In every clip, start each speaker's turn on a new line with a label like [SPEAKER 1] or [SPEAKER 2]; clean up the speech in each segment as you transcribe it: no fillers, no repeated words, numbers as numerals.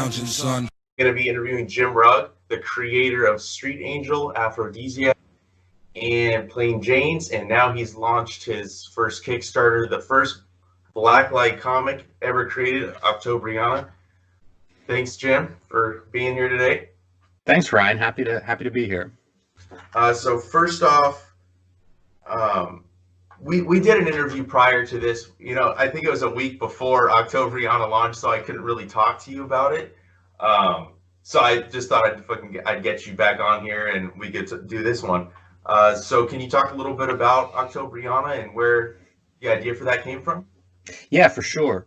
[SPEAKER 1] lounging, son.
[SPEAKER 2] Going to be interviewing Jim Rugg, the creator of Street Angel, Afrodisiac, and Plain Janes, and now he's launched his first Kickstarter, the first blacklight comic ever created, Octobriana. Thanks, Jim, for being here today.
[SPEAKER 3] Thanks, Ryan. Happy to be here.
[SPEAKER 2] So first off, we did an interview prior to this. You know, I think it was a week before Octobriana launched, so I couldn't really talk to you about it. So I just thought I'd get you back on here and we get to do this one. So can you talk a little bit about Octobriana and where the idea for that came from?
[SPEAKER 3] Yeah, for sure.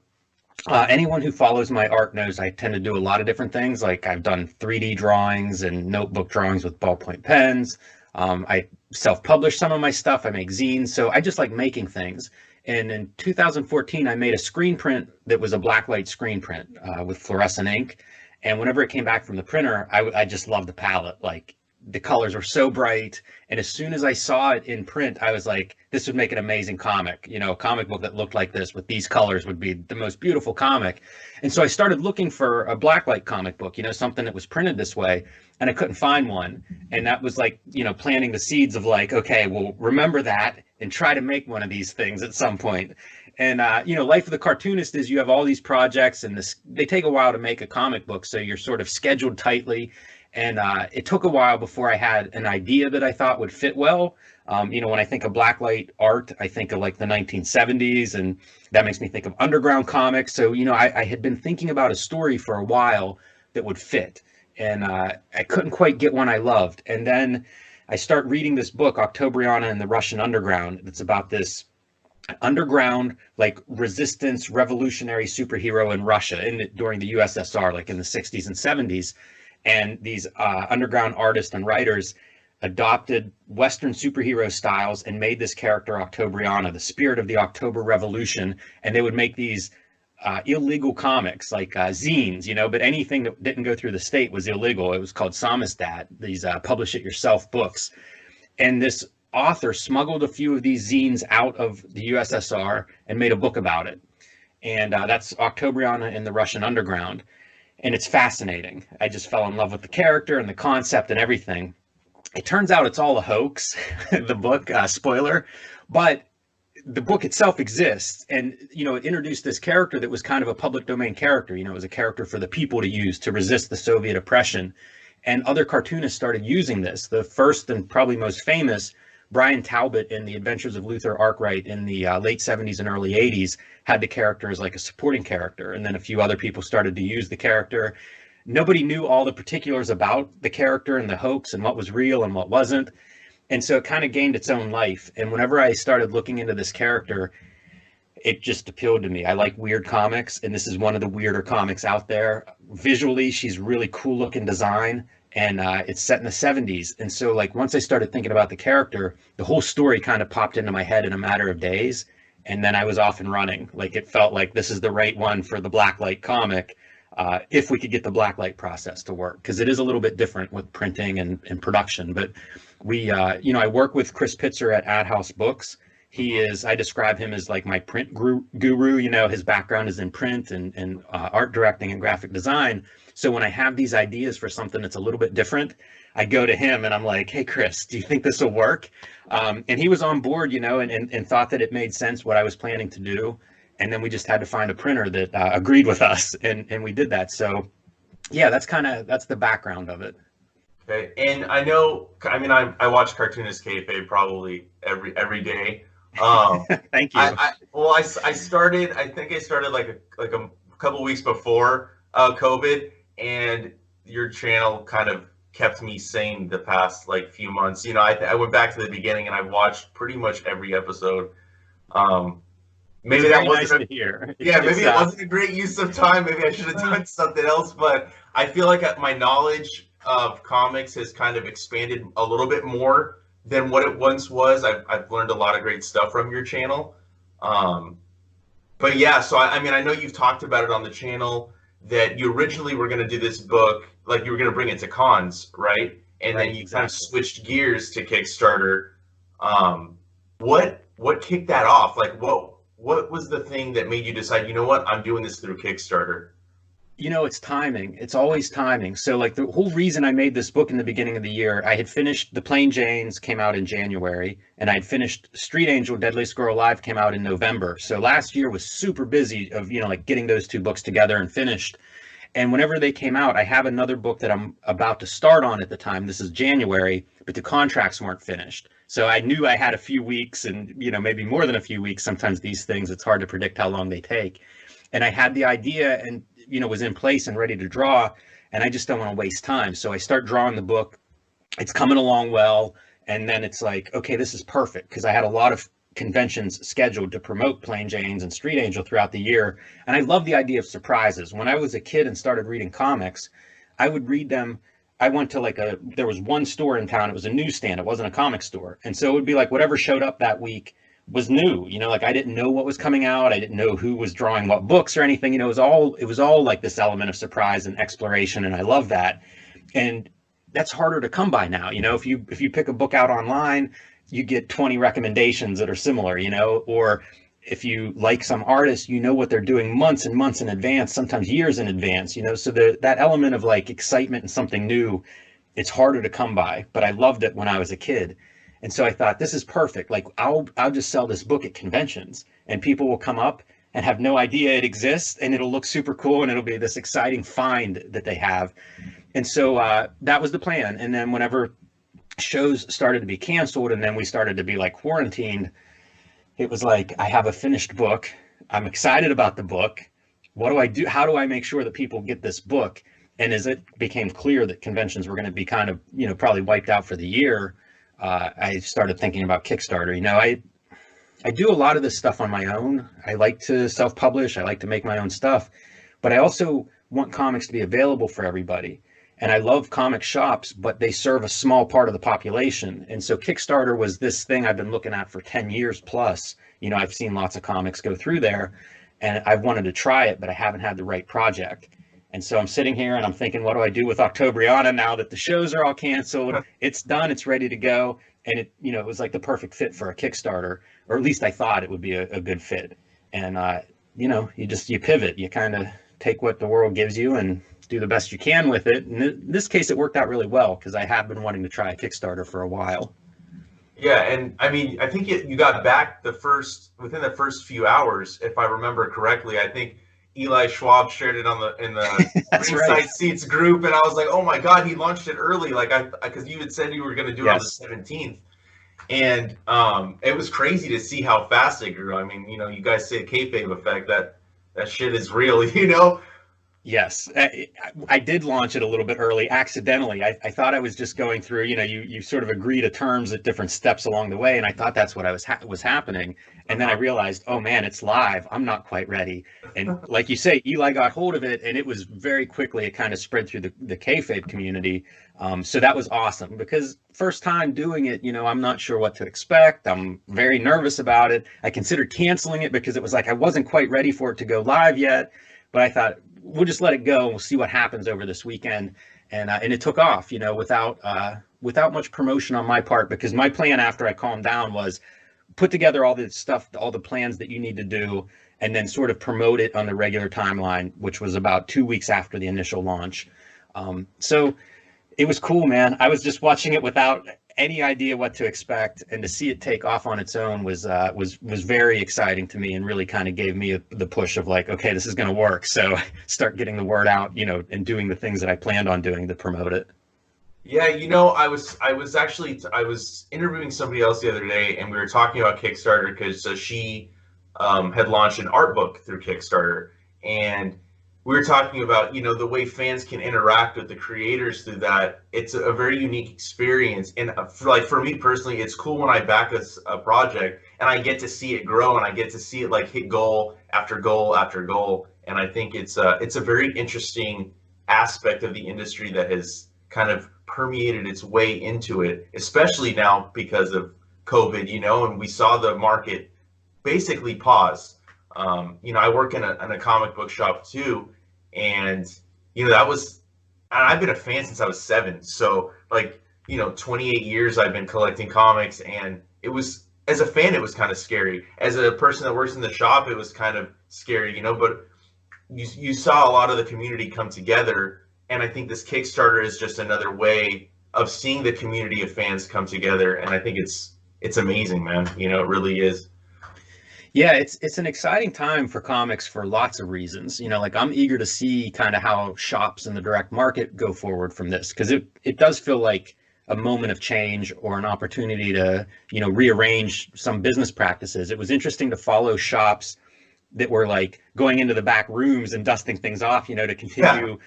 [SPEAKER 3] Anyone who follows my art knows I tend to do a lot of different things. Like I've done 3D drawings and notebook drawings with ballpoint pens. I self-publish some of my stuff. I make zines. So I just like making things. And in 2014, I made a screen print that was a blacklight screen print with fluorescent ink. And whenever it came back from the printer, I just loved the palette. Like the colors were so bright. And as soon as I saw it in print, I was like, this would make an amazing comic. You know, a comic book that looked like this with these colors would be the most beautiful comic. And so I started looking for a blacklight comic book, you know, something that was printed this way. And I couldn't find one. And that was like, you know, planting the seeds of like, okay, well, remember that and try to make one of these things at some point. And, you know, life of the cartoonist is you have all these projects and they take a while to make a comic book. So you're sort of scheduled tightly. And it took a while before I had an idea that I thought would fit well. You know, when I think of blacklight art, I think of like the 1970s, and that makes me think of underground comics. So, you know, I had been thinking about a story for a while that would fit. And I couldn't quite get one I loved. And then I start reading this book, Octobriana and the Russian Underground. It's about this underground, like resistance, revolutionary superhero in Russia during the USSR, like in the 60s and 70s. And these underground artists and writers adopted Western superhero styles and made this character Octobriana, the spirit of the October Revolution. And they would make these illegal comics like zines, you know, but anything that didn't go through the state was illegal. It was called samizdat, these publish it yourself books. And this author smuggled a few of these zines out of the USSR and made a book about it. And that's Octobriana in the Russian Underground. And it's fascinating. I just fell in love with the character and the concept and everything. It turns out it's all a hoax, the book, spoiler, but the book itself exists. And, you know, it introduced this character that was kind of a public domain character. You know, it was a character for the people to use to resist the Soviet oppression. And other cartoonists started using this. The first and probably most famous, Brian Talbot in The Adventures of Luther Arkwright in the late 70s and early 80s had the character as like a supporting character. And then a few other people started to use the character. Nobody knew all the particulars about the character and the hoax and what was real and what wasn't. And so it kind of gained its own life. And whenever I started looking into this character, it just appealed to me. I like weird comics, and this is one of the weirder comics out there. Visually, she's really cool looking design. And it's set in the 70s. And so like once I started thinking about the character, the whole story kind of popped into my head in a matter of days. And then I was off and running. Like it felt like this is the right one for the blacklight comic if we could get the blacklight process to work. Because it is a little bit different with printing and production. But we, you know, I work with Chris Pitzer at Ad House Books. I describe him as like my print guru. You know, his background is in print and art directing and graphic design. So when I have these ideas for something that's a little bit different, I go to him and I'm like, hey, Chris, do you think this will work? And he was on board, you know, and thought that it made sense what I was planning to do. And then we just had to find a printer that agreed with us. And we did that. So, yeah, that's the background of it.
[SPEAKER 2] Okay. And I know, I mean, I watch Cartoonist Kayfabe probably every day.
[SPEAKER 3] Thank you.
[SPEAKER 2] I started like a couple weeks before COVID. And your channel kind of kept me sane the past like few months. You know, I went back to the beginning and I've watched pretty much every episode. Maybe that wasn't
[SPEAKER 3] nice to hear.
[SPEAKER 2] Yeah, maybe it wasn't a great use of time. Maybe I should have done something else. But I feel like my knowledge of comics has kind of expanded a little bit more than what it once was. I've learned a lot of great stuff from your channel. But yeah, so I mean, I know you've talked about it on the channel, that you originally were going to do this book, like you were going to bring it to cons, right? And
[SPEAKER 3] right,
[SPEAKER 2] then you kind of switched gears to Kickstarter. What kicked that off? Like what was the thing that made you decide, you know what, I'm doing this through Kickstarter?
[SPEAKER 3] You know, it's timing. It's always timing. So, like, the whole reason I made this book in the beginning of the year, I had finished The Plain Janes, came out in January, and I had finished Street Angel, Deadliest Girl Alive, came out in November. So last year was super busy of, like getting those two books together and finished. And whenever they came out, I have another book that I'm about to start on at the time. This is January, but the contracts weren't finished. So I knew I had a few weeks and, maybe more than a few weeks. Sometimes these things, it's hard to predict how long they take. And I had the idea and, was in place and ready to draw. And I just don't want to waste time. So I start drawing the book. It's coming along well. And then it's like, okay, this is perfect, because I had a lot of conventions scheduled to promote Plain Janes and Street Angel throughout the year. And I love the idea of surprises. When I was a kid and started reading comics, I would read them. I went to there was one store in town. It was a newsstand. It wasn't a comic store. And so it would be like whatever showed up that week was new. Like I didn't know what was coming out. I didn't know who was drawing what books or anything. It was all like this element of surprise and exploration. And I love that. And that's harder to come by now. If you pick a book out online, you get 20 recommendations that are similar, or if you like some artist, what they're doing months and months in advance, sometimes years in advance, so that element of like excitement and something new, it's harder to come by. But I loved it when I was a kid. And so I thought, this is perfect. Like I'll just sell this book at conventions and people will come up and have no idea it exists, and it'll look super cool and it'll be this exciting find that they have. And so that was the plan. And then whenever shows started to be canceled and then we started to be like quarantined, it was like, I have a finished book. I'm excited about the book. What do I do? How do I make sure that people get this book? And as it became clear that conventions were going to be kind of, probably wiped out for the year, I started thinking about Kickstarter. I do a lot of this stuff on my own. I like to self-publish. I like to make my own stuff, but I also want comics to be available for everybody. And I love comic shops, but they serve a small part of the population. And so Kickstarter was this thing I've been looking at for 10 years plus. I've seen lots of comics go through there and I've wanted to try it, but I haven't had the right project. And so I'm sitting here and I'm thinking, what do I do with Octobriana now that the shows are all canceled? It's done, it's ready to go. And it was like the perfect fit for a Kickstarter, or at least I thought it would be a good fit. And, you pivot, you kind of take what the world gives you and do the best you can with it. And in this case, it worked out really well because I have been wanting to try a Kickstarter for a while.
[SPEAKER 2] Yeah, and I mean, I think you got back within the first few hours, if I remember correctly. I think Eli Schwab shared it in the
[SPEAKER 3] That's
[SPEAKER 2] Ringside
[SPEAKER 3] right.
[SPEAKER 2] Seats group, and I was like, oh my God, he launched it early, like because you had said you were going to do it on the 17th, and it was crazy to see how fast it grew. I mean, you guys say kayfabe effect, that shit is real,
[SPEAKER 3] Yes, I did launch it a little bit early accidentally. I thought I was just going through, you sort of agree to terms at different steps along the way, and I thought that's what was happening. And then I realized, oh man, it's live. I'm not quite ready. And like you say, Eli got hold of it, and it was very quickly, it kind of spread through the kayfabe community. So that was awesome because first time doing it, I'm not sure what to expect. I'm very nervous about it. I considered canceling it because it was like I wasn't quite ready for it to go live yet. But I thought, we'll just let it go and we'll see what happens over this weekend. And it took off, without much promotion on my part, because my plan after I calmed down was put together all the stuff, all the plans that you need to do, and then sort of promote it on the regular timeline, which was about 2 weeks after the initial launch. So it was cool, man. I was just watching it without any idea what to expect, and to see it take off on its own was very exciting to me, and really kind of gave me the push of like, okay, this is going to work. So start getting the word out, and doing the things that I planned on doing to promote it.
[SPEAKER 2] Yeah, I was interviewing somebody else the other day, and we were talking about Kickstarter because she had launched an art book through Kickstarter, and we were talking about the way fans can interact with the creators through that. It's a very unique experience, and for me personally, it's cool when I back a project and I get to see it grow and I get to see it like hit goal after goal after goal. And I think it's a very interesting aspect of the industry that has kind of permeated its way into it, especially now because of COVID, and we saw the market basically pause. I work in a comic book shop too, and and I've been a fan since I was 7. So 28 years I've been collecting comics, and it was, as a fan, it was kind of scary. As a person that works in the shop, it was kind of scary, but you saw a lot of the community come together, and I think this Kickstarter is just another way of seeing the community of fans come together, and I think it's amazing, man. You know, it really is.
[SPEAKER 3] Yeah, it's an exciting time for comics for lots of reasons. You know, like I'm eager to see kind of how shops in the direct market go forward from this, because it does feel like a moment of change or an opportunity to, you know, rearrange some business practices. It was interesting to follow shops that were like going into the back rooms and dusting things off, you know, to continue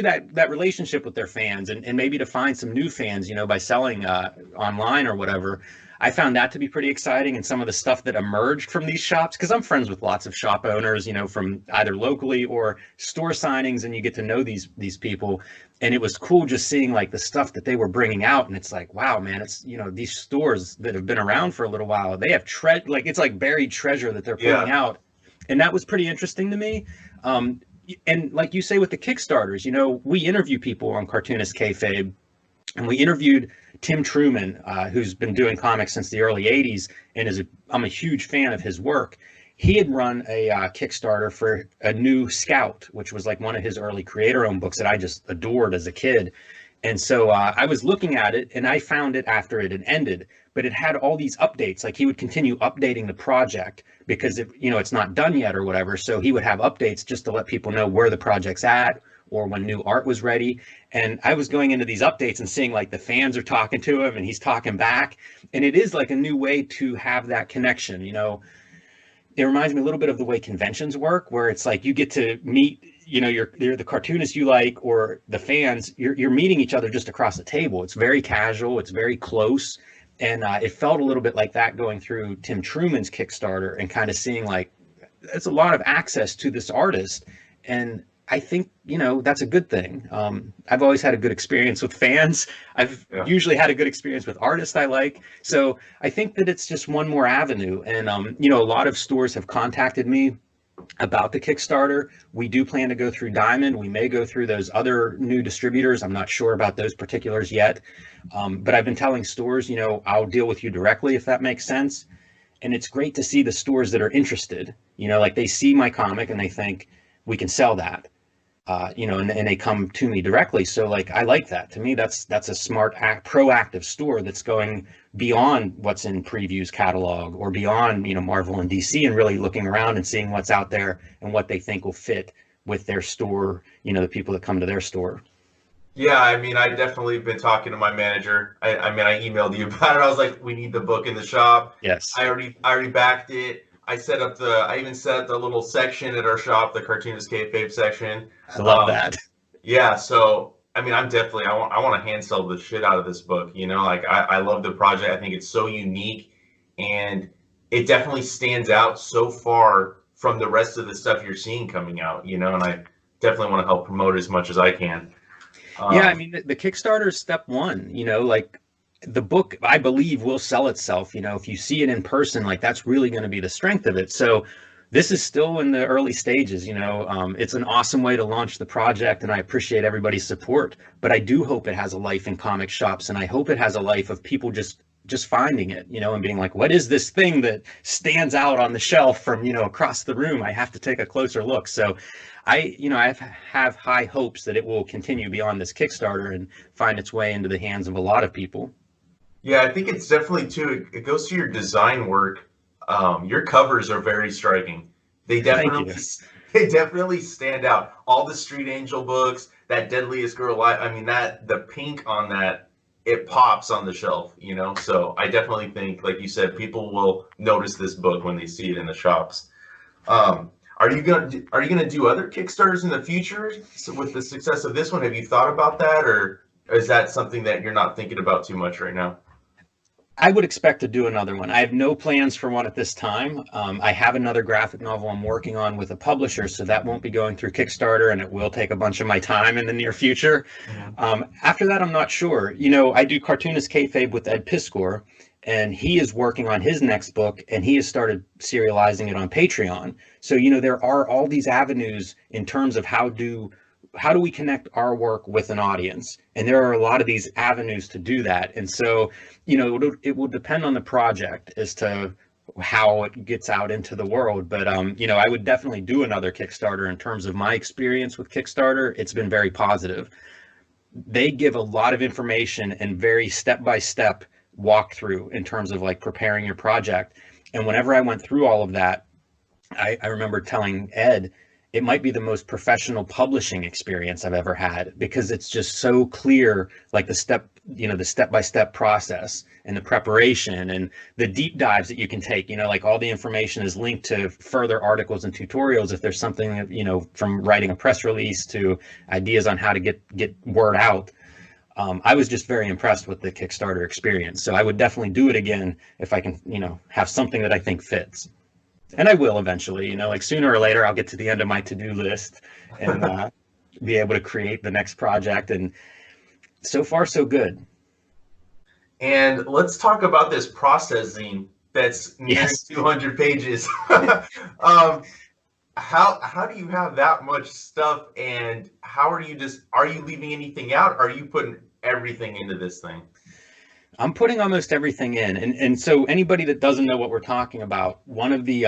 [SPEAKER 2] Yeah.
[SPEAKER 3] that relationship with their fans, and maybe to find some new fans, you know, by selling online or whatever. I found that to be pretty exciting, and some of the stuff that emerged from these shops, because I'm friends with lots of shop owners, you know, from either locally or store signings, and you get to know these people. And it was cool just seeing like the stuff that they were bringing out, and it's like, wow, man, it's, you know, these stores that have been around for a little while, they have like it's like buried treasure that they're pulling
[SPEAKER 2] Yeah.
[SPEAKER 3] out, and that was pretty interesting to me. And like you say with the Kickstarters, you know, we interview people on Cartoonist Kayfabe, and we interviewed Tim Truman, who's been doing comics since the early '80s, and I'm a huge fan of his work. He had run a Kickstarter for a new Scout, which was like one of his early creator-owned books that I just adored as a kid. And so I was looking at it, and I found it after it had ended, but it had all these updates. Like he would continue updating the project because you know, it's not done yet or whatever. So he would have updates just to let people know where the project's at or when new art was ready. And I was going into these updates and seeing like the fans are talking to him and he's talking back. And it is like a new way to have that connection. You know, it reminds me a little bit of the way conventions work, where it's like you get to meet, you know, you're the cartoonist you like or the fans, you're meeting each other just across the table. It's very casual, it's very close. And it felt a little bit like that going through Tim Truman's Kickstarter and kind of seeing like it's a lot of access to this artist. And I think, you know, that's a good thing. I've always had a good experience with fans. I've usually had a good experience with artists I like. So I think that it's just one more avenue. And, you know, a lot of stores have contacted me about the Kickstarter. We do plan to go through Diamond. We may go through those other new distributors. I'm not sure about those particulars yet. But I've been telling stores, you know, I'll deal with you directly if that makes sense. And it's great to see the stores that are interested, you know, like they see my comic and they think we can sell that. You know, and they come to me directly. So like, I like that. To me, that's a smart, proactive store that's going beyond what's in Preview's catalog or beyond, you know, Marvel and DC, and really looking around and seeing what's out there and what they think will fit with their store, you know, the people that come to their store.
[SPEAKER 2] Yeah, I mean, I definitely been talking to my manager. I mean, I emailed you about it. I was like, we need the book in the shop.
[SPEAKER 3] Yes.
[SPEAKER 2] I already backed it. I even set up the little section at our shop, the Cartoonist Kayfabe section.
[SPEAKER 3] I love that.
[SPEAKER 2] Yeah, so I mean, I want to hand sell the shit out of this book. You know, like I love the project. I think it's so unique, and it definitely stands out so far from the rest of the stuff you're seeing coming out. You know, and I definitely want to help promote it as much as I can.
[SPEAKER 3] Yeah, I mean, the Kickstarter is step one, you know, like the book, I believe, will sell itself. You know, if you see it in person, like that's really going to be the strength of it. So this is still in the early stages, you know. It's an awesome way to launch the project, and I appreciate everybody's support. But I do hope it has a life in comic shops, and I hope it has a life of people just finding it, you know, and being like, what is this thing that stands out on the shelf from, you know, across the room? I have to take a closer look. So you know, I have high hopes that it will continue beyond this Kickstarter and find its way into the hands of a lot of people.
[SPEAKER 2] Yeah, I think it's definitely too. It goes to your design work. Your covers are very striking. They
[SPEAKER 3] Thank
[SPEAKER 2] definitely
[SPEAKER 3] you.
[SPEAKER 2] they definitely stand out. All the Street Angel books, that Deadliest Girl Alive. I mean, that the pink on that, it pops on the shelf. You know, so I definitely think, like you said, people will notice this book when they see it in the shops. Are you gonna do other Kickstarters in the future? So with the success of this one, have you thought about that, or is that something that you're not thinking about too much right now?
[SPEAKER 3] I would expect to do another one. I have no plans for one at this time. I have another graphic novel I'm working on with a publisher, so that won't be going through Kickstarter, and it will take a bunch of my time in the near future. After that, I'm not sure. You know, I do Cartoonist Kayfabe with Ed Piskor, and he is working on his next book, and he has started serializing it on Patreon. So, you know, there are all these avenues in terms of how do we connect our work with an audience? And there are a lot of these avenues to do that. And so, you know, it will depend on the project as to how it gets out into the world. But you know, I would definitely do another Kickstarter. In terms of my experience with Kickstarter, it's been very positive. They give a lot of information and very step-by-step walkthrough in terms of like preparing your project. And whenever I went through all of that, I remember telling Ed, it might be the most professional publishing experience I've ever had, because it's just so clear, like the step, you know, the step-by-step process and the preparation and the deep dives that you can take, you know, like all the information is linked to further articles and tutorials. If there's something, you know, from writing a press release to ideas on how to get word out. I was just very impressed with the Kickstarter experience. So I would definitely do it again if I can, you know, have something that I think fits. And I will eventually, you know, like sooner or later, I'll get to the end of my to-do list and be able to create the next project. And so far, so good.
[SPEAKER 2] And let's talk about this process zine that's near 200 pages. How do you have that much stuff, and how are you leaving anything out? Are you putting everything into this thing?
[SPEAKER 3] I'm putting almost everything in, and so anybody that doesn't know what we're talking about, one of the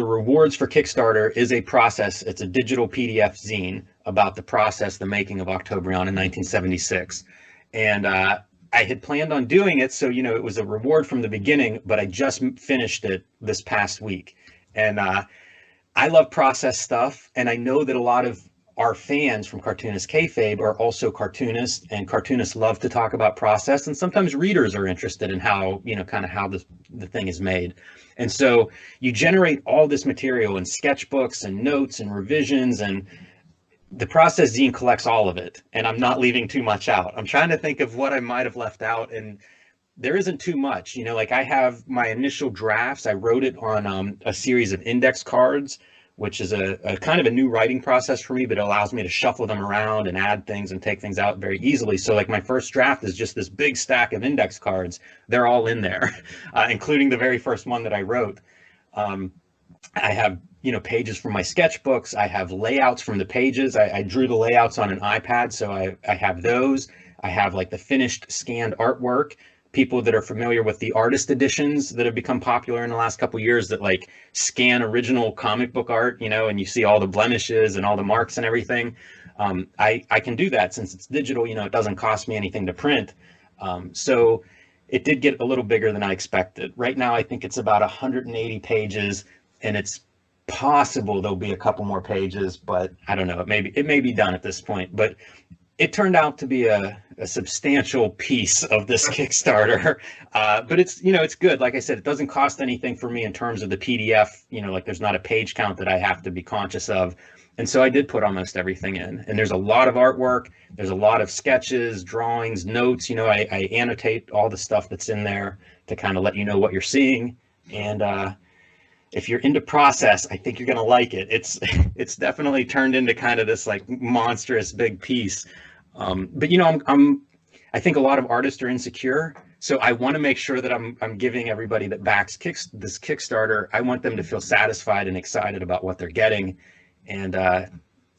[SPEAKER 3] rewards for Kickstarter is a process. It's a digital PDF zine about the process, the making of Octobriana in 1976, and I had planned on doing it, so you know it was a reward from the beginning. But I just finished it this past week, and I love process stuff, and I know that a lot of our fans from Cartoonist Kayfabe are also cartoonists, and cartoonists love to talk about process, and sometimes readers are interested in how, you know, kind of how the thing is made. And so you generate all this material in sketchbooks and notes and revisions, and the process zine collects all of it, and I'm not leaving too much out. I'm trying to think of what I might have left out, and there isn't too much. You know, like I have my initial drafts. I wrote it on a series of index cards, which is a kind of a new writing process for me, but it allows me to shuffle them around and add things and take things out very easily. So like my first draft is just this big stack of index cards. They're all in there, including the very first one that I wrote. I have, you know, pages from my sketchbooks. I have layouts from the pages. I drew the layouts on an iPad, so I have those. I have like the finished scanned artwork. People that are familiar with the artist editions that have become popular in the last couple of years that like scan original comic book art, you know, and you see all the blemishes and all the marks and everything. I can do that since it's digital, you know, it doesn't cost me anything to print. So it did get a little bigger than I expected. Right now, I think it's about 180 pages, and it's possible there'll be a couple more pages, but I don't know. It may be done at this point, but it turned out to be a substantial piece of this Kickstarter, but it's, you know, it's good. Like I said, it doesn't cost anything for me in terms of the PDF, you know, like there's not a page count that I have to be conscious of. And so I did put almost everything in, and there's a lot of artwork. There's a lot of sketches, drawings, notes, you know, I annotate all the stuff that's in there to kind of let you know what you're seeing. And if you're into process, I think you're going to like it. It's definitely turned into kind of this like monstrous big piece. But you know, I think a lot of artists are insecure, so I want to make sure that I'm giving everybody that backs this Kickstarter, I want them to feel satisfied and excited about what they're getting. And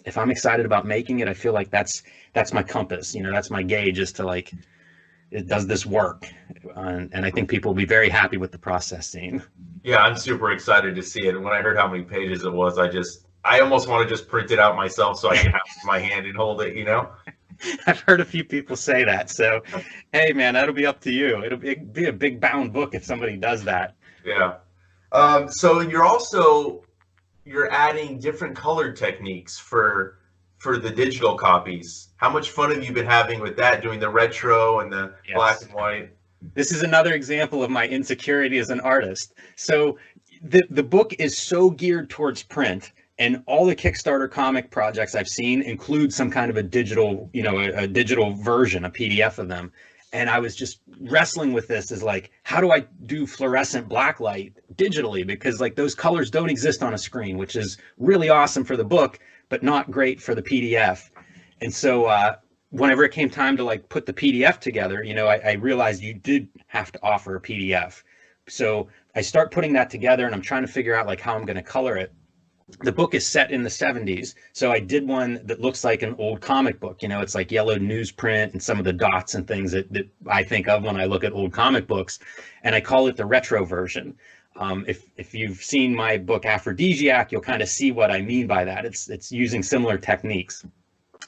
[SPEAKER 3] if I'm excited about making it, I feel like that's my compass. You know, that's my gauge as to like, does this work? And I think people will be very happy with the process zine.
[SPEAKER 2] Yeah, I'm super excited to see it. And when I heard how many pages it was, I almost want to just print it out myself so I can have it in my hand and hold it, you know?
[SPEAKER 3] I've heard a few people say that. So, hey, man, that'll be up to you. It'll be a big bound book if somebody does that.
[SPEAKER 2] Yeah. So you're adding different color techniques for the digital copies. How much fun have you been having with that, doing the retro and the black and white?
[SPEAKER 3] This is another example of my insecurity as an artist. So the book is so geared towards print, and all the Kickstarter comic projects I've seen include some kind of a digital, you know, a digital version, a PDF of them. And I was just wrestling with this as like, how do I do fluorescent blacklight digitally? Because like those colors don't exist on a screen, which is really awesome for the book, but not great for the PDF. And so whenever it came time to like put the PDF together, you know, I realized you did have to offer a PDF. So I start putting that together, and I'm trying to figure out like how I'm going to color it. The book is set in the 70s, so I did one that looks like an old comic book. You know, it's like yellow newsprint and some of the dots and things that I think of when I look at old comic books, and I call it the retro version. If you've seen my book Afrodisiac, you'll kind of see what I mean by that. It's using similar techniques.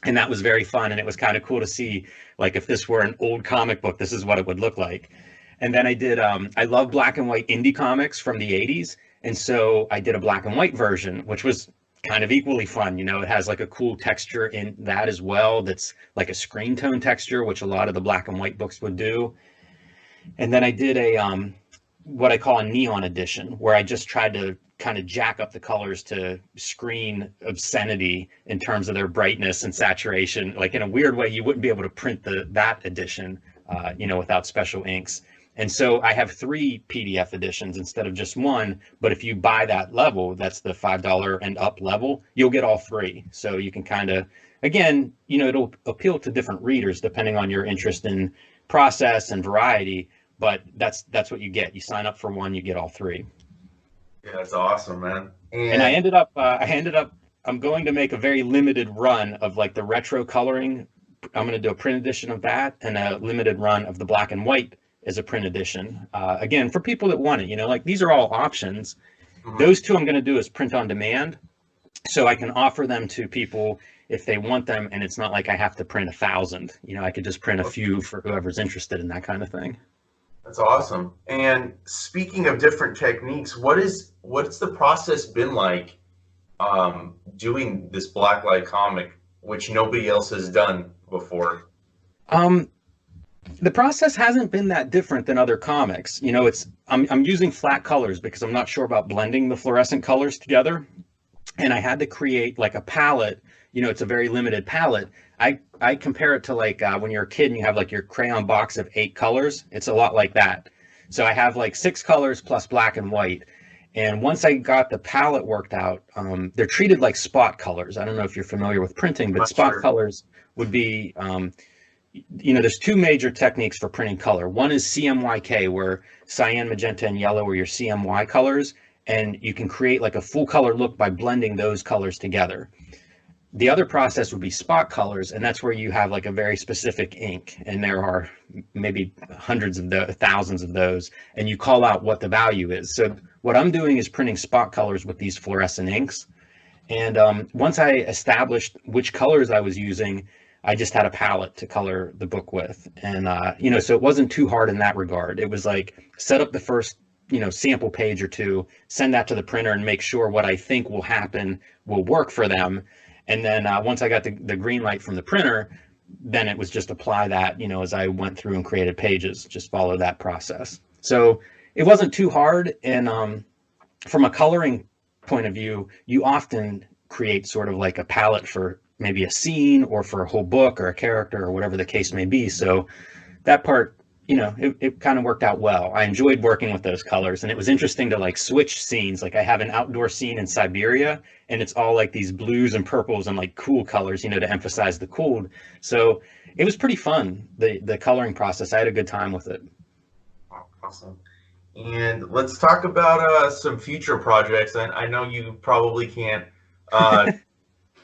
[SPEAKER 3] And that was very fun. And it was kind of cool to see, like, if this were an old comic book, this is what it would look like. And then I did, I love black and white indie comics from the 80s. And so I did a black and white version, which was kind of equally fun. You know, it has like a cool texture in that as well. That's like a screen tone texture, which a lot of the black and white books would do. And then I did a, what I call a neon edition, where I just tried to kind of jack up the colors to screen obscenity in terms of their brightness and saturation. Like, in a weird way, you wouldn't be able to print that edition, you know, without special inks. And so I have 3 PDF editions instead of just one. But if you buy that level, that's the $5 and up level, you'll get all 3. So you can kind of, again, you know, it'll appeal to different readers depending on your interest in process and variety. But that's what you get. You sign up for one, you get all 3.
[SPEAKER 2] Yeah, that's awesome, man.
[SPEAKER 3] And I ended up, I'm going to make a very limited run of like the retro coloring. I'm going to do a print edition of that, and a limited run of the black and white as a print edition. Again, for people that want it, you know, like, these are all options.
[SPEAKER 2] Mm-hmm.
[SPEAKER 3] Those 2 I'm going to do is print on demand. So I can offer them to people if they want them. And it's not like I have to print 1,000, you know, I could just print a few for whoever's interested in that kind of thing.
[SPEAKER 2] That's awesome. And speaking of different techniques, what's the process been like doing this blacklight comic, which nobody else has done before?
[SPEAKER 3] The process hasn't been that different than other comics. You know, I'm using flat colors because I'm not sure about blending the fluorescent colors together. And I had to create like a palette. You know, it's a very limited palette. I compare it to like when you're a kid and you have like your crayon box of 8 colors. It's a lot like that. So I have like 6 colors plus black and white. And once I got the palette worked out, they're treated like spot colors. I don't know if you're familiar with printing, but spot colors would be, you know, there's 2 major techniques for printing color. One is CMYK, where cyan, magenta, and yellow are your CMY colors. And you can create like a full color look by blending those colors together. The other process would be spot colors, and that's where you have like a very specific ink, and there are maybe hundreds of thousands of those, and you call out what the value is. So what I'm doing is printing spot colors with these fluorescent inks. And once I established which colors I was using, I just had a palette to color the book with. And, you know, so it wasn't too hard in that regard. It was like, set up the first, you know, sample page or 2, send that to the printer and make sure what I think will happen will work for them. And then once I got the green light from the printer, then it was just apply that, you know, as I went through and created pages, just follow that process. So it wasn't too hard. And from a coloring point of view, you often create sort of like a palette for maybe a scene or for a whole book or a character or whatever the case may be. So that part, you know, it kind of worked out well. I enjoyed working with those colors, and it was interesting to like switch scenes. Like, I have an outdoor scene in Siberia, and it's all like these blues and purples and like cool colors, you know, to emphasize the cold. So it was pretty fun, the coloring process. I had a good time with it.
[SPEAKER 2] Awesome. And let's talk about some future projects. And I know you probably can't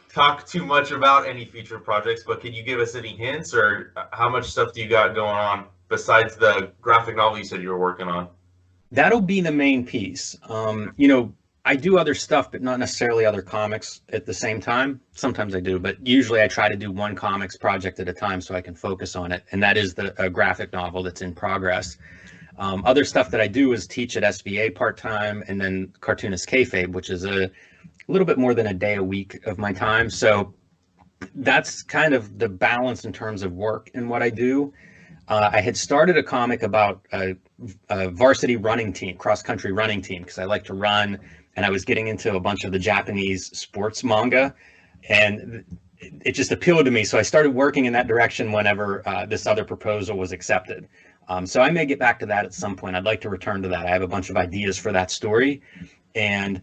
[SPEAKER 2] talk too much about any future projects, but can you give us any hints, or how much stuff do you got going on besides the graphic novel you said you were working on?
[SPEAKER 3] That'll be the main piece. You know, I do other stuff, but not necessarily other comics at the same time. Sometimes I do, but usually I try to do one comics project at a time so I can focus on it. And that is a graphic novel that's in progress. Other stuff that I do is teach at SVA part-time, and then Cartoonist Kayfabe, which is a little bit more than a day a week of my time. So that's kind of the balance in terms of work and what I do. I had started a comic about a varsity running team, cross-country running team, because I like to run, and I was getting into a bunch of the Japanese sports manga, and it just appealed to me. So I started working in that direction whenever this other proposal was accepted. So I may get back to that at some point. I'd like to return to that. I have a bunch of ideas for that story, and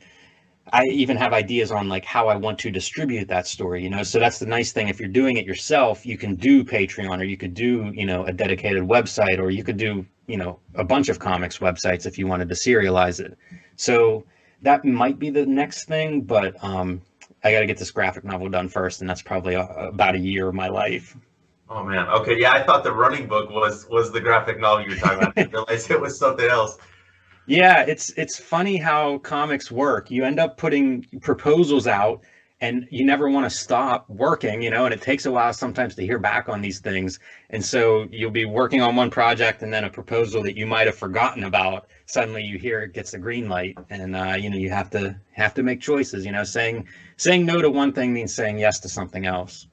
[SPEAKER 3] I even have ideas on like how I want to distribute that story, you know. So that's the nice thing. If you're doing it yourself, you can do Patreon, or you could do, you know, a dedicated website, or you could do, you know, a bunch of comics websites if you wanted to serialize it. So that might be the next thing, but I got to get this graphic novel done first, and that's probably about a year of my life.
[SPEAKER 2] Oh man. Okay. Yeah, I thought the running book was the graphic novel you were talking about. I didn't realize it was something else.
[SPEAKER 3] Yeah, it's funny how comics work. You end up putting proposals out and you never want to stop working, and it takes a while sometimes to hear back on these things. And so you'll be working on one project and then a proposal that you might have forgotten about, suddenly you hear it gets a green light, and you have to make choices, saying no to one thing means saying yes to something else.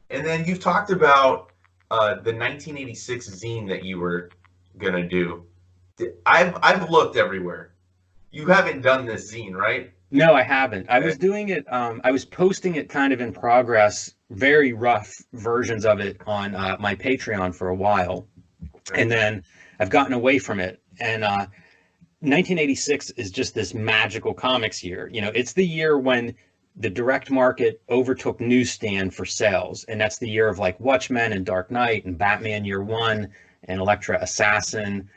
[SPEAKER 2] And then you've talked about the 1986 zine that you were gonna do. I've looked everywhere. You haven't done this zine, right?
[SPEAKER 3] No, I haven't. I
[SPEAKER 2] Okay.
[SPEAKER 3] was doing it, I was posting it kind of in progress, very rough versions of it on my Patreon for a while.
[SPEAKER 2] Okay.
[SPEAKER 3] And then I've gotten away from it. And 1986 is just this magical comics year. It's the year when the direct market overtook newsstand for sales. And that's the year of like Watchmen and Dark Knight and Batman Year One and Elektra Assassin.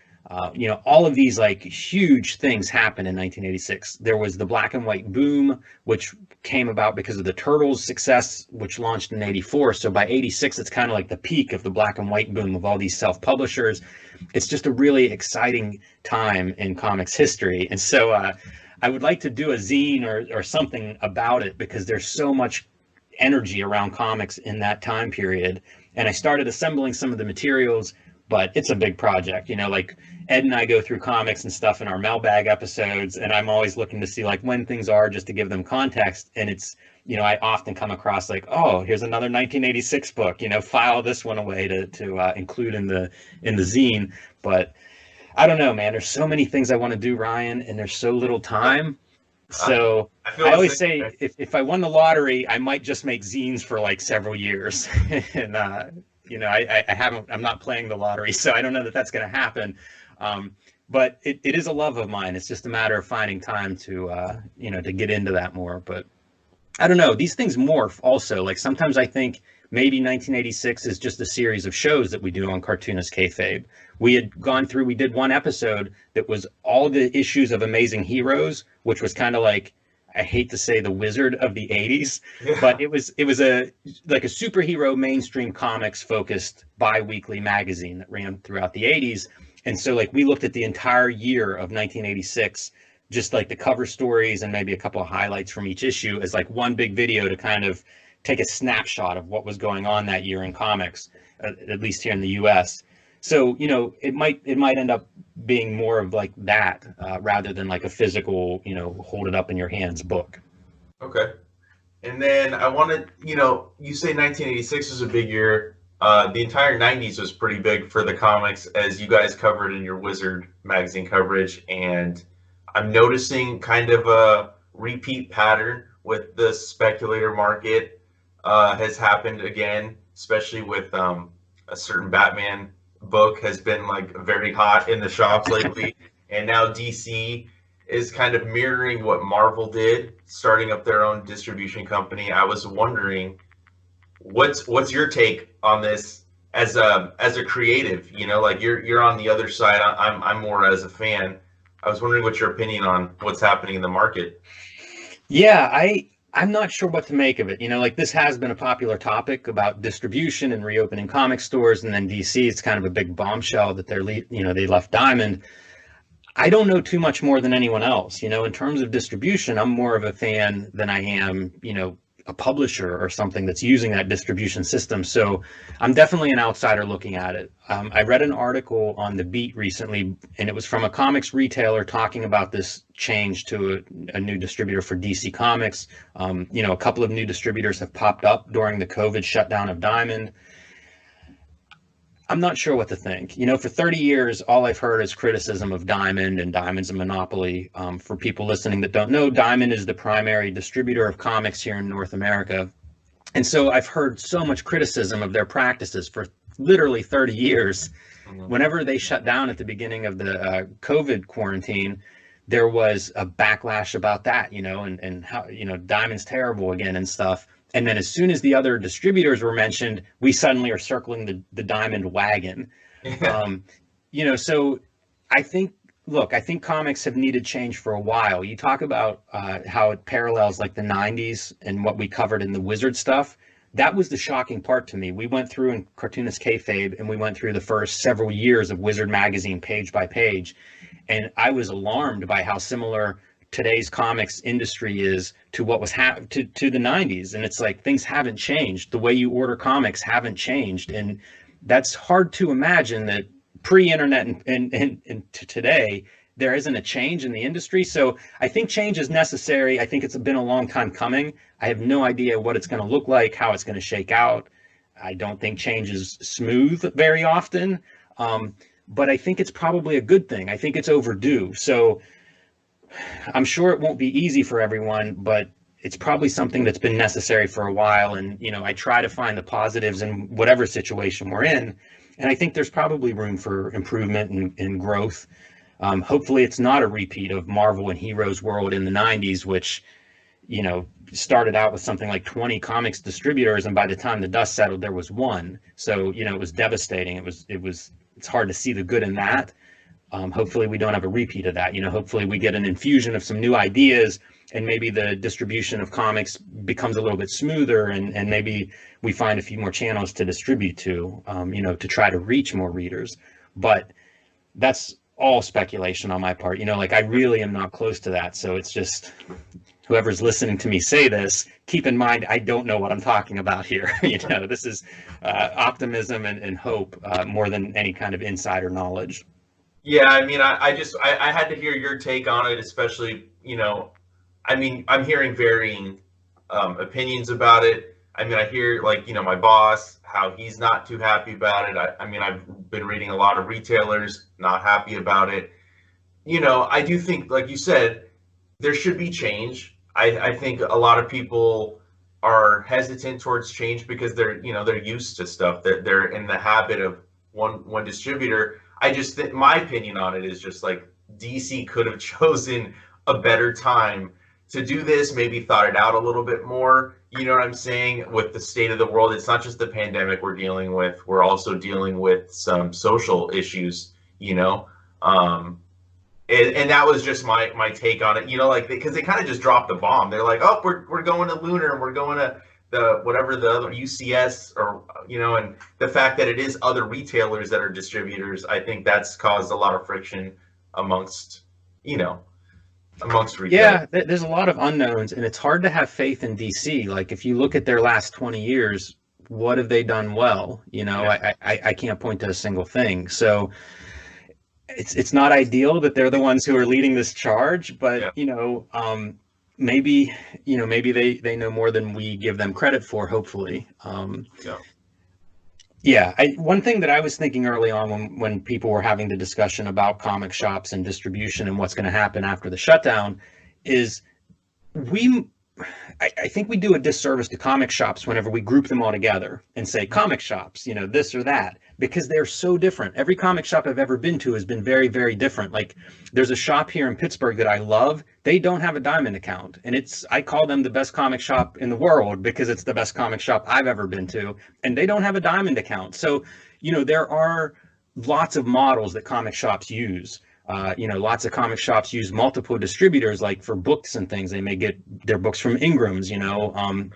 [SPEAKER 3] All of these like huge things happened in 1986. There was the black and white boom, which came about because of the Turtles' success, which launched in '84. So by '86, it's kind of like the peak of the black and white boom of all these self-publishers. It's just a really exciting time in comics history. And so I would like to do a zine or something about it because there's so much energy around comics in that time period. And I started assembling some of the materials, but it's a big project. Like Ed and I go through comics and stuff in our mailbag episodes, and I'm always looking to see like when things are, just to give them context. And it's, I often come across like, oh, here's another 1986 book, file this one away to include in the zine. But I don't know, man, there's so many things I want to do, Ryan, and there's so little time. So
[SPEAKER 2] I feel
[SPEAKER 3] I
[SPEAKER 2] the
[SPEAKER 3] always
[SPEAKER 2] same
[SPEAKER 3] say
[SPEAKER 2] way.
[SPEAKER 3] if I won the lottery, I might just make zines for like several years. And I haven't, I'm not playing the lottery, so I don't know that that's going to happen. But it is a love of mine. It's just a matter of finding time to get into that more. But I don't know, these things morph also. Like sometimes I think maybe 1986 is just a series of shows that we do on Cartoonist Kayfabe. We did one episode that was all the issues of Amazing Heroes, which was kind of like, I hate to say the Wizard of the 80s,
[SPEAKER 2] Yeah.
[SPEAKER 3] but it was a like a superhero mainstream comics focused bi-weekly magazine that ran throughout the 80s. And so like we looked at the entire year of 1986, just like the cover stories and maybe a couple of highlights from each issue as like one big video to kind of take a snapshot of what was going on that year in comics, at least here in the US. So, it might end up being more of like that rather than like a physical, hold it up in your hands book.
[SPEAKER 2] Okay. And then I wanted, you say 1986 was a big year. The entire 90s was pretty big for the comics, as you guys covered in your Wizard magazine coverage. And I'm noticing kind of a repeat pattern with the speculator market has happened again, especially with a certain Batman book has been like very hot in the shops lately. And now DC is kind of mirroring what Marvel did, starting up their own distribution company. I was wondering, what's your take on this as a creative? Like you're on the other side. I'm more as a fan. I was wondering what your opinion on what's happening in the market.
[SPEAKER 3] Yeah, I'm not sure what to make of it. Like this has been a popular topic about distribution and reopening comic stores, and then DC, it's kind of a big bombshell that they left Diamond. I don't know too much more than anyone else. In terms of distribution, I'm more of a fan than I am, a publisher or something that's using that distribution system. So I'm definitely an outsider looking at it. I read an article on The Beat recently, and it was from a comics retailer talking about this change to a new distributor for DC Comics. A couple of new distributors have popped up during the COVID shutdown of Diamond. I'm not sure what to think. For 30 years, all I've heard is criticism of Diamond, and Diamond's a monopoly. For people listening that don't know, Diamond is the primary distributor of comics here in North America. And so I've heard so much criticism of their practices for literally 30 years.
[SPEAKER 2] Mhm.
[SPEAKER 3] Whenever they shut down at the beginning of the COVID quarantine, there was a backlash about that, and how, Diamond's terrible again and stuff. And then as soon as the other distributors were mentioned, we suddenly are circling the Diamond wagon.
[SPEAKER 2] Yeah.
[SPEAKER 3] So I think, look, I think comics have needed change for a while. You talk about how it parallels like the 90s and what we covered in the Wizard stuff. That was the shocking part to me. We went through in Cartoonist Kayfabe, and we went through the first several years of Wizard magazine page by page. And I was alarmed by how similar today's comics industry is to what was to the 90s. And it's like things haven't changed. The way you order comics haven't changed. And that's hard to imagine that pre-internet and to today, there isn't a change in the industry. So I think change is necessary. I think it's been a long time coming. I have no idea what it's going to look like, how it's going to shake out. I don't think change is smooth very often, but I think it's probably a good thing. I think it's overdue. So I'm sure it won't be easy for everyone, but it's probably something that's been necessary for a while. And, you know, I try to find the positives in whatever situation we're in. And I think there's probably room for improvement and growth. Hopefully it's not a repeat of Marvel and Heroes World in the 90s, which, you know, started out with something like 20 comics distributors, and by the time the dust settled, there was one. So, you know, it was devastating. It's hard to see the good in that. Hopefully we don't have a repeat of that. You know, hopefully we get an infusion of some new ideas, and maybe the distribution of comics becomes a little bit smoother, and maybe we find a few more channels to distribute to, you know, to try to reach more readers. But that's all speculation on my part. You know, like I really am not close to that. So it's just, whoever's listening to me say this, keep in mind, I don't know what I'm talking about here. You know, this is optimism and hope more than any kind of insider knowledge.
[SPEAKER 2] Yeah, I mean, I had to hear your take on it, especially, you know, I mean, I'm hearing varying opinions about it. I mean, I hear, like, you know, my boss, how he's not too happy about it. I mean, I've been reading a lot of retailers not happy about it. You know, I do think, like you said, there should be change. I think a lot of people are hesitant towards change because they're, you know, they're used to stuff, that they're in the habit of one distributor. I just think my opinion on it is just like DC could have chosen a better time to do this, maybe thought it out a little bit more. You know what I'm saying? With the state of the world, it's not just the pandemic we're dealing with. We're also dealing with some social issues, you know? And that was just my take on it, you know, like, because they kind of just dropped the bomb. They're like, oh, we're going to Lunar, and we're going to the whatever the other UCS, or, you know, and the fact that it is other retailers that are distributors, I think that's caused a lot of friction amongst, you know, amongst retailers.
[SPEAKER 3] Yeah, there's a lot of unknowns, and it's hard to have faith in DC. Like, if you look at their last 20 years, what have they done well? You know, yeah. I can't point to a single thing. So it's not ideal that they're the ones who are leading this charge, but yeah. You know, maybe they know more than we give them credit for, hopefully. Yeah, one thing that I was thinking early on when people were having the discussion about comic shops and distribution and what's going to happen after the shutdown is I think we do a disservice to comic shops whenever we group them all together and say comic shops, you know, this or that, because they're so different. Every comic shop I've ever been to has been very, very different. Like, there's a shop here in Pittsburgh that I love. They don't have a diamond account, and I call them the best comic shop in the world because it's the best comic shop I've ever been to, and they don't have a diamond account. So, you know, there are lots of models that comic shops use. You know, lots of comic shops use multiple distributors, like for books and things. They may get their books from Ingram's, you know.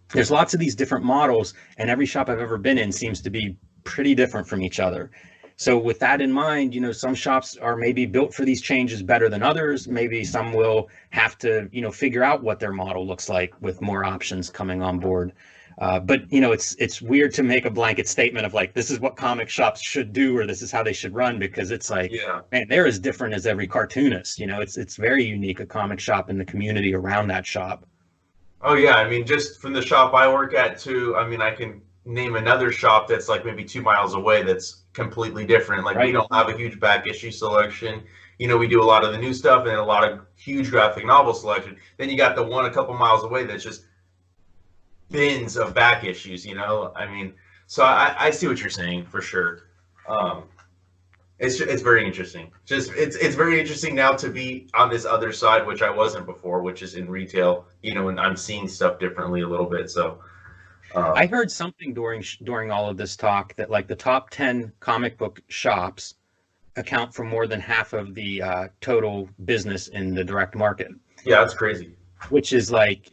[SPEAKER 3] There's lots of these different models, and every shop I've ever been in seems to be pretty different from each other. So with that in mind, you know, some shops are maybe built for these changes better than others. Maybe some will have to, you know, figure out what their model looks like with more options coming on board. But, you know, it's weird to make a blanket statement of like, this is what comic shops should do, or this is how they should run, because it's like, yeah, man, they're as different as every cartoonist. You know, it's very unique, a comic shop and the community around that shop.
[SPEAKER 2] Oh, yeah. I mean, just from the shop I work at, too, I mean, I can name another shop that's like maybe 2 miles away that's completely different. Like, right. We don't have a huge back issue selection. You know, we do a lot of the new stuff and a lot of huge graphic novel selection. Then you got the one a couple miles away that's just bins of back issues, you know. I mean, so I see what you're saying for sure. It's very interesting. Just it's very interesting now to be on this other side, which I wasn't before, which is in retail, you know, and I'm seeing stuff differently a little bit. So
[SPEAKER 3] I heard something during all of this talk that like the top 10 comic book shops account for more than half of the total business in the direct market.
[SPEAKER 2] Yeah, that's crazy.
[SPEAKER 3] Which is like,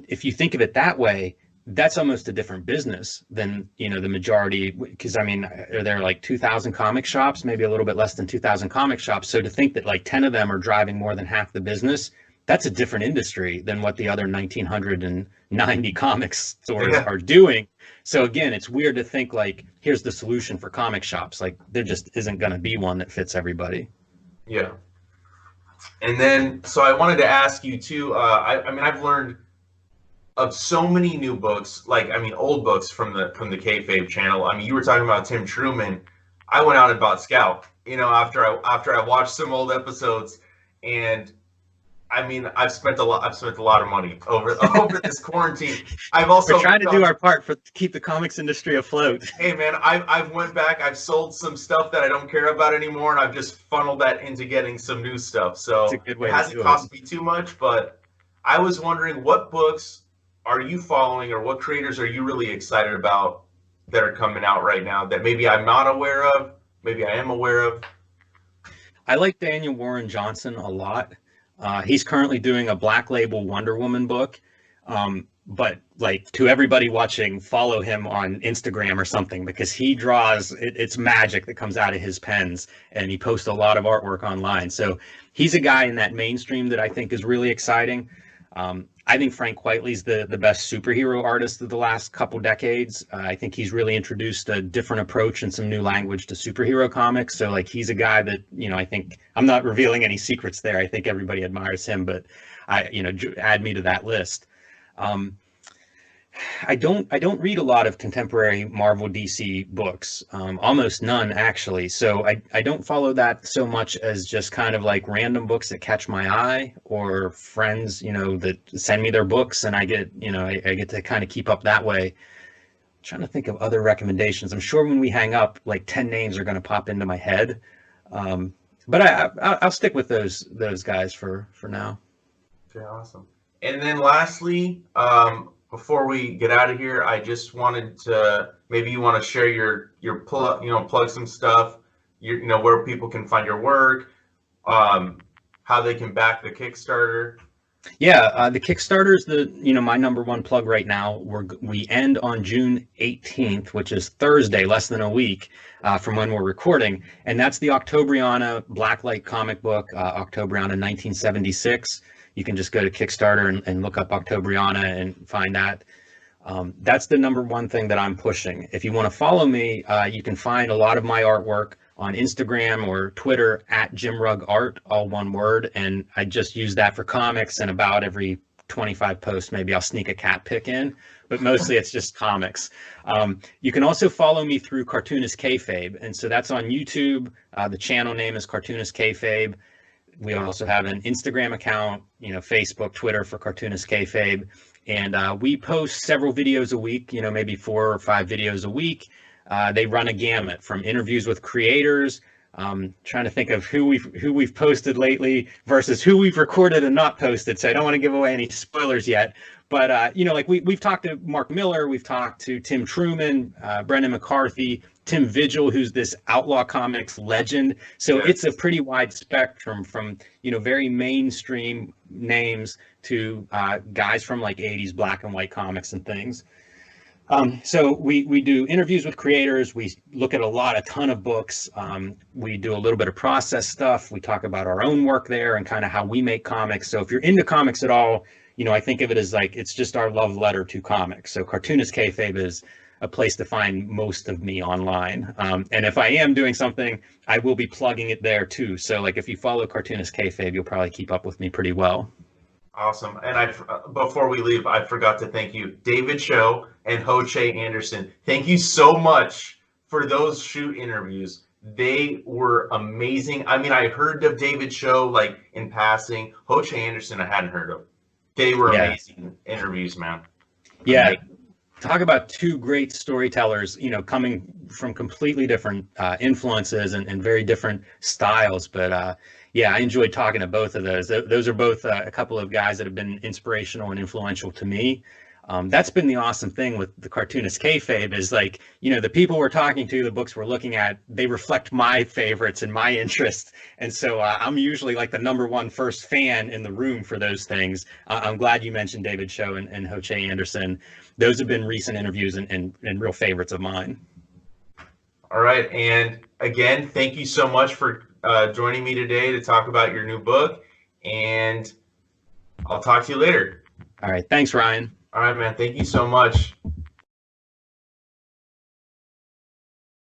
[SPEAKER 3] if you think of it that way, that's almost a different business than, you know, the majority, because I mean, are there like 2,000 comic shops, maybe a little bit less than 2,000 comic shops. So to think that like 10 of them are driving more than half the business, that's a different industry than what the other 1,990 comics stores
[SPEAKER 2] Yeah.
[SPEAKER 3] are doing. So again, it's weird to think like, here's the solution for comic shops. Like there just isn't going to be one that fits everybody.
[SPEAKER 2] Yeah. And then, so I wanted to ask you too. I mean, I've learned of so many new books, like I mean, old books from the Kayfabe channel. I mean, you were talking about Tim Truman. I went out and bought Scout. You know, after I watched some old episodes, and I mean, I've spent a lot of money over this quarantine. I've also
[SPEAKER 3] We're trying to do our part to keep the comics industry afloat.
[SPEAKER 2] Hey man, I've went back. I've sold some stuff that I don't care about anymore, and I've just funneled that into getting some new stuff. So
[SPEAKER 3] It's a good way
[SPEAKER 2] it
[SPEAKER 3] to
[SPEAKER 2] hasn't
[SPEAKER 3] do
[SPEAKER 2] cost me too much. But I was wondering, what books are you following, or what creators are you really excited about that are coming out right now that maybe I'm not aware of, maybe I am aware of?
[SPEAKER 3] I like Daniel Warren Johnson a lot. He's currently doing a Black Label Wonder Woman book. But like, to everybody watching, follow him on Instagram or something, because he draws, it's magic that comes out of his pens, and he posts a lot of artwork online. So he's a guy in that mainstream that I think is really exciting. I think Frank Quitely's the best superhero artist of the last couple decades. I think he's really introduced a different approach and some new language to superhero comics. So like, he's a guy that, you know, I think, I'm not revealing any secrets there. I think everybody admires him, but add me to that list. I don't read a lot of contemporary Marvel DC books, almost none actually. So I don't follow that so much as just kind of like random books that catch my eye, or friends, you know, that send me their books, and I get, you know, I get to kind of keep up that way. I'm trying to think of other recommendations. I'm sure when we hang up, like 10 names are going to pop into my head. But I'll stick with those guys for now.
[SPEAKER 2] Okay, awesome. And then lastly, before we get out of here, I just wanted to, maybe you want to share your plug, you know, plug some stuff, you know, where people can find your work, how they can back the Kickstarter.
[SPEAKER 3] Yeah, the Kickstarter is my number one plug right now. We end on June 18th, which is Thursday, less than a week from when we're recording, and that's the Octobriana Blacklight comic book, Octobriana 1976. You can just go to Kickstarter and look up Octobriana and find that. That's the number one thing that I'm pushing. If you want to follow me, you can find a lot of my artwork on Instagram or Twitter at Jim Rugg Art, all one word. And I just use that for comics, and about every 25 posts, maybe I'll sneak a cat pic in, but mostly it's just comics. You can also follow me through Cartoonist Kayfabe. And so that's on YouTube. The channel name is Cartoonist Kayfabe. We also have an Instagram account, you know, Facebook, Twitter for Cartoonist Kayfabe. And we post several videos a week, you know, maybe 4 or 5 videos a week. They run a gamut from interviews with creators, trying to think of who we've posted lately versus who we've recorded and not posted. So I don't want to give away any spoilers yet. But, you know, like we've talked to Mark Miller, we've talked to Tim Truman, Brendan McCarthy, Tim Vigil, who's this Outlaw Comics legend. So it's a pretty wide spectrum from, you know, very mainstream names to guys from like 80s black and white comics and things. So we do interviews with creators. We look at a ton of books. We do a little bit of process stuff. We talk about our own work there and kind of how we make comics. So if you're into comics at all, you know, I think of it as like, it's just our love letter to comics. So Cartoonist Kayfabe is a place to find most of me online. And if I am doing something, I will be plugging it there too. So like, if you follow Cartoonist Kayfabe, you'll probably keep up with me pretty well.
[SPEAKER 2] Awesome. And before we leave, I forgot to thank you, David Cho and Ho-Che Anderson. Thank you so much for those shoot interviews. They were amazing. I mean, I heard of David Cho like in passing. Ho-Che Anderson I hadn't heard of. They were amazing interviews, man.
[SPEAKER 3] Yeah.
[SPEAKER 2] Amazing.
[SPEAKER 3] Talk about two great storytellers, you know, coming from completely different influences and very different styles. But yeah, I enjoyed talking to both of those. Those are both a couple of guys that have been inspirational and influential to me. That's been the awesome thing with the Cartoonist Kayfabe is like, you know, the people we're talking to, the books we're looking at, they reflect my favorites and my interests. And so I'm usually like the #1 first fan in the room for those things. I'm glad you mentioned David Cho and Ho-Che Anderson. Those have been recent interviews and real favorites of mine.
[SPEAKER 2] All right. And again, thank you so much for joining me today to talk about your new book. And I'll talk to you later.
[SPEAKER 3] All right. Thanks, Ryan.
[SPEAKER 2] All right, man. Thank you so much.